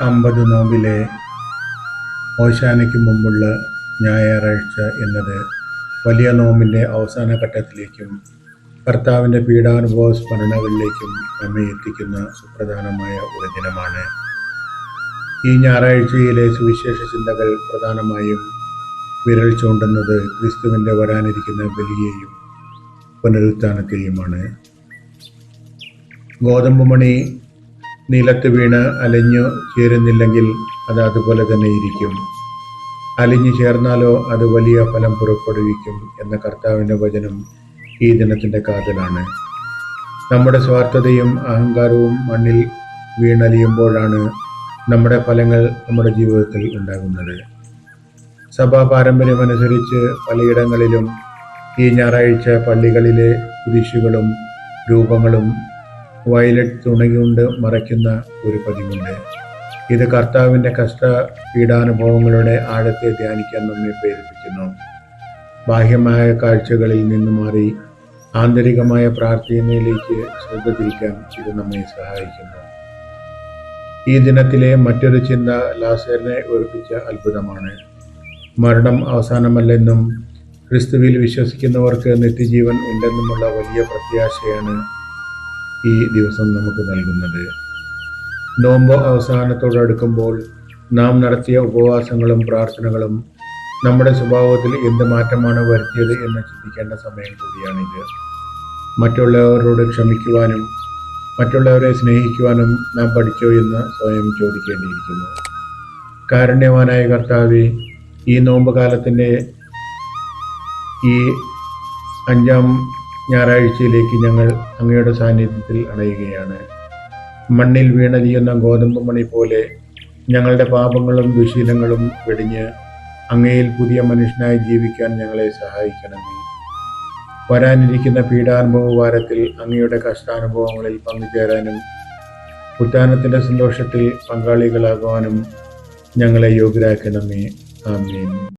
50 നോമ്പിലെ ഓശാനയ്ക്ക് മുമ്പുള്ള ഞായറാഴ്ച എന്നത് വലിയ നോമ്പിൻ്റെ അവസാന ഘട്ടത്തിലേക്കും കർത്താവിൻ്റെ പീഡാനുഭവ സ്മരണകളിലേക്കും നമ്മെ എത്തിക്കുന്ന സുപ്രധാനമായ ഒരു ദിനമാണ്. ഈ ഞായറാഴ്ചയിലെ സുവിശേഷ ചിന്തകൾ പ്രധാനമായും വിരൽ ചൂണ്ടുന്നത് ക്രിസ്തുവിൻ്റെ വരാനിരിക്കുന്ന ബലിയെയും പുനരുത്ഥാനത്തെയുമാണ്. ഗോതമ്പുമണി നിലത്ത് വീണ് അലിഞ്ഞു ചേരുന്നില്ലെങ്കിൽ അത് അതുപോലെ തന്നെ ഇരിക്കും. അലിഞ്ഞു ചേർന്നാലോ അത് വലിയ ഫലം പുറപ്പെടുവിക്കും എന്ന കർത്താവിൻ്റെ വചനം ഈ ദിനത്തിൻ്റെ കാതലാണ്. നമ്മുടെ സ്വാർത്ഥതയും അഹങ്കാരവും മണ്ണിൽ വീണലിയുമ്പോഴാണ് നമ്മുടെ ഫലങ്ങൾ നമ്മുടെ ജീവിതത്തിൽ ഉണ്ടാകുന്നത്. സഭാ പാരമ്പര്യമനുസരിച്ച് പലയിടങ്ങളിലും ഈ ഞായറാഴ്ച പള്ളികളിലെ കുരിശുകളും രൂപങ്ങളും വയലറ്റ് തുണികൊണ്ട് മറയ്ക്കുന്ന ഒരു പതിവുണ്ട്. ഇത് കർത്താവിൻ്റെ പീഡാനുഭവങ്ങളുടെ ആഴത്തെ ധ്യാനിക്കാൻ നമ്മെ പ്രേരിപ്പിക്കുന്നു. ബാഹ്യമായ കാഴ്ചകളിൽ നിന്ന് മാറി ആന്തരികമായ പ്രാർത്ഥനയിലേക്ക് ശ്രദ്ധ തിരിക്കാൻ ഇത് നമ്മെ സഹായിക്കുന്നു. ഈ ദിനത്തിലെ മറ്റൊരു ചിന്ത ലാസറിനെ ഓർപ്പിച്ച അത്ഭുതമാണ്. മരണം അവസാനമല്ലെന്നും ക്രിസ്തുവിൽ വിശ്വസിക്കുന്നവർക്ക് നിത്യജീവൻ ഉണ്ടെന്നുമുള്ള വലിയ പ്രത്യാശയാണ് ഈ ദിവസം നമുക്ക് നൽകുന്നത്. നോമ്പ് അവസാനത്തോടടുക്കുമ്പോൾ നാം നടത്തിയ ഉപവാസങ്ങളും പ്രാർത്ഥനകളും നമ്മുടെ സ്വഭാവത്തിൽ എന്ത് മാറ്റമാണ് വരുത്തിയത് എന്ന് ചിന്തിക്കേണ്ട സമയം കൂടിയാണിത്. മറ്റുള്ളവരോട് ക്ഷമിക്കുവാനും മറ്റുള്ളവരെ സ്നേഹിക്കുവാനും നാം പഠിച്ചോ എന്ന് സ്വയം ചോദിക്കേണ്ടിയിരിക്കുന്നു. കാരുണ്യവാനായ കർത്താവേ, ഈ നോമ്പ് കാലത്തിൻ്റെ ഈ 5-ാം ഞായറാഴ്ചയിലേക്ക് ഞങ്ങൾ അങ്ങയുടെ സാന്നിധ്യത്തിൽ അണയുകയാണ്. മണ്ണിൽ വീണലിയുന്ന ഗോതമ്പ് മണി പോലെ ഞങ്ങളുടെ പാപങ്ങളും ദുശീലങ്ങളും വെടിഞ്ഞ് അങ്ങയിൽ പുതിയ മനുഷ്യനായി ജീവിക്കാൻ ഞങ്ങളെ സഹായിക്കണമേ. വരാനിരിക്കുന്ന പീഡാനുഭവ വാരത്തിൽ അങ്ങയുടെ കഷ്ടാനുഭവങ്ങളിൽ പങ്കുചേരാനും ഉത്ഥാനത്തിൻ്റെ സന്തോഷത്തിൽ പങ്കാളികളാകുവാനും ഞങ്ങളെ യോഗ്യരാക്കണമേ. ആമേൻ.